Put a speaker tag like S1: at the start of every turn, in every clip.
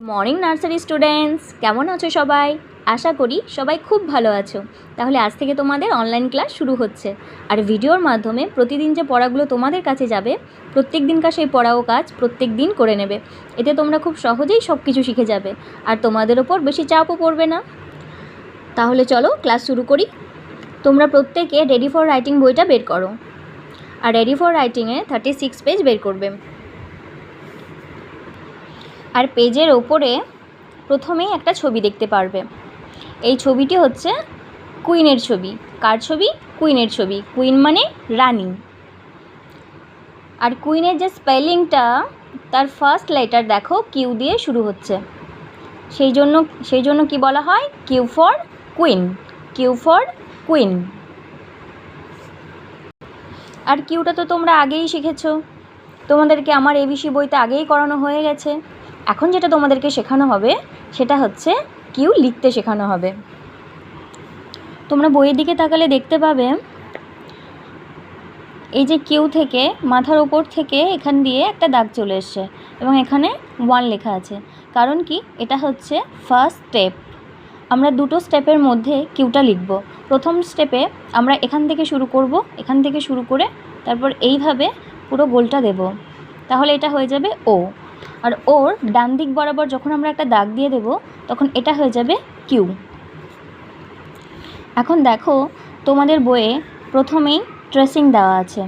S1: Morning nursery students, কেমন আছো সবাই? আশা করি সবাই খুব ভালো আছো। তাহলে আজ থেকে তোমাদের অনলাইন ক্লাস শুরু হচ্ছে। আর ভিডিওর মাধ্যমে প্রতিদিন যে পড়াগুলো তোমাদের কাছে যাবে, প্রত্যেক দিনকার সেই পড়া ও কাজ প্রত্যেক দিন করে নেবে। এতে তোমরা খুব সহজেই সব কিছু শিখে যাবে আর তোমাদের ওপর বেশি চাপও পড়বে না। তাহলে চলো ক্লাস শুরু করি। তোমরা প্রত্যেকে রেডি ফর রাইটিং বইটা বের করো। আর রেডি ফর রাইটিংয়ে 36 পেজ বের করবে। আর পেজের ওপরে প্রথমেই একটা ছবি দেখতে পারবে। এই ছবিটি হচ্ছে কুইনের ছবি। কার ছবি? কুইনের ছবি। কুইন মানে রানী। আর কুইনের যে স্পেলিংটা, তার ফার্স্ট লেটার দেখো কিউ দিয়ে শুরু হচ্ছে। সেই জন্য কি বলা হয়? Q for queen. Q for queen. আর কিউটা তো তোমরা আগেই শিখেছো, তোমাদেরকে আমার এবিসি বইতে আগেই করানো হয়ে গেছে। এখন যেটা তোমাদেরকে শেখানো হবে সেটা হচ্ছে কিউ লিখতে শেখানো হবে। তোমরা বইয়ের দিকে তাকালে দেখতে পাবে এই যে কিউ থেকে মাথার উপর থেকে এখান দিয়ে একটা দাগ চলে এসছে এবং এখানে 1 লেখা আছে। কারণ কি? এটা হচ্ছে ফার্স্ট স্টেপ। আমরা দুটো স্টেপের মধ্যে কিউটা লিখব। প্রথম স্টেপে আমরা এখান থেকে শুরু করে তারপর এইভাবে পুরো গোলটা দেব। তাহলে এটা হয়ে যাবে ও। আর ওর ডান দিক বরাবর যখন আমরা একটা দাগ দিয়ে দেব তখন এটা হয়ে যাবে কিউ। এখন দেখো তোমাদের বইয়ে প্রথমেই ট্রেসিং দেওয়া আছে।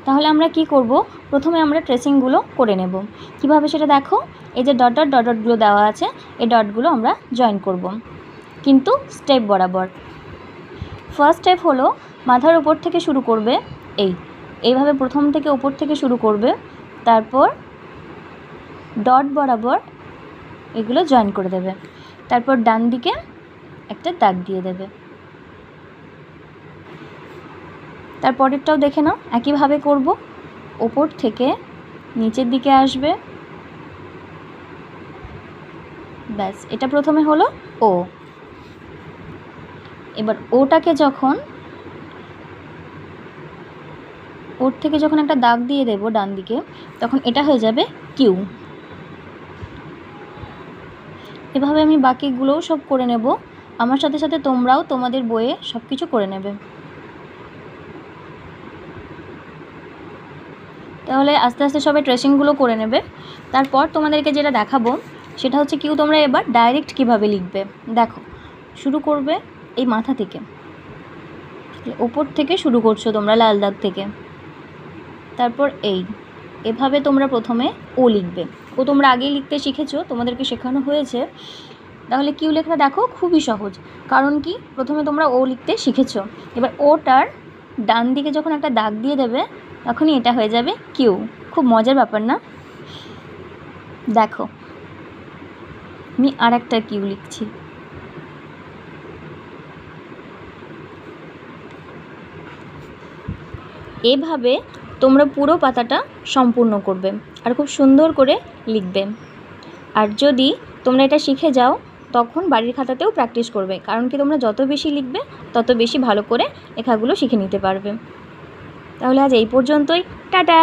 S1: তাহলে আমরা কি করব? প্রথমে আমরা ট্রেসিংগুলো করে নেব। কিভাবে সেটা দেখো। এই যে ডটগুলো দেওয়া আছে, এই ডটগুলো আমরা জয়েন করব, কিন্তু স্টেপ বরাবর। ফার্স্ট স্টেপ হলো মাথার উপর থেকে শুরু করবে, এইভাবে প্রথম থেকে উপর থেকে শুরু করবে, তারপর ডট বরাবর এগুলো জয়েন করে দেবে, তারপর ডান দিকে একটা দাগ দিয়ে দেবে। তারপরেরটাও দেখে নাও, একইভাবে করব। ওপর থেকে নিচের দিকে আসবে, ব্যাস। এটা প্রথমে হলো ও। এবার ওটাকে যখন ওর থেকে যখন একটা দাগ দিয়ে দেব ডান দিকে, তখন এটা হয়ে যাবে কিউ। এভাবে আমি বাকিগুলোও সব করে নেব। আমার সাথে সাথে তোমরাও তোমাদের বইয়ে সব কিছু করে নেবে। তাহলে আস্তে আস্তে সবাই ট্রেসিংগুলো করে নেবে। তারপর তোমাদেরকে যেটা দেখাবো সেটা হচ্ছে কিউ তোমরা এবার ডাইরেক্ট কিভাবে লিখবে। দেখো, শুরু করবে এই মাথা থেকে, ওপর থেকে শুরু করছো তোমরা লাল দাগ থেকে, তারপর এভাবে তোমরা প্রথমে ও লিখবে। ও তোমরা আগেই লিখতে শিখেছো, তোমাদেরকে শেখানো হয়েছে। তাহলে কিউ লেখাটা দেখো খুবই সহজ। কারণ কি? প্রথমে তোমরা ও লিখতে শিখেছো। এবার ওটার ডান দিকে যখন একটা দাগ দিয়ে দেবে তখনই এটা হয়ে যাবে কিউ। খুব মজার ব্যাপার না? দেখো, আমি আর একটা কিউ লিখছি। এভাবে তোমরা পুরো পাতাটা সম্পূর্ণ করবে আর খুব সুন্দর করে লিখবে। আর যদি তোমরা এটা শিখে যাও তখন বাড়ির খাতাতেও প্র্যাকটিস করবে। কারণ কি? তোমরা যত বেশি লিখবে তত বেশি ভালো করে লেখাগুলো শিখে নিতে পারবে। তাহলে আজ এই পর্যন্তই। টাটা।